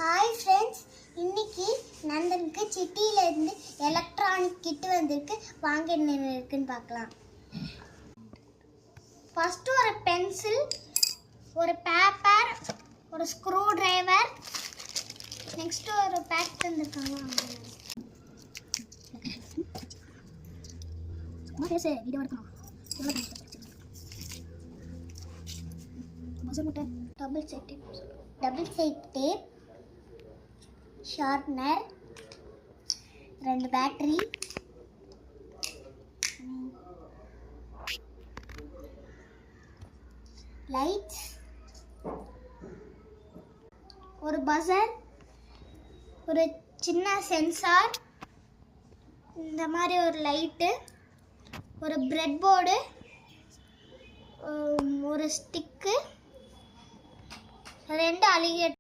Hi friends, இன்னைக்கு நந்தனுக்கு சிட்டியிலேருந்து electronic kit வந்திருக்கு. வாங்க என்ன இருக்குன்னு பார்க்கலாம். ஃபஸ்ட்டு ஒரு பென்சில், ஒரு பேப்பர், ஒரு ஸ்க்ரூ டிரைவர், நெக்ஸ்ட்டு ஒரு பேக் தந்துருக்காங்க. Double side tape, sharpener, 2 battery, lights, ஒரு பஸர், ஒரு சின்ன சென்சார், இந்த மாதிரி ஒரு லைட்டு, ஒரு பிரெட் போர்டு, ஒரு ஸ்டிக்கு, 2 அலிகேட்டர்.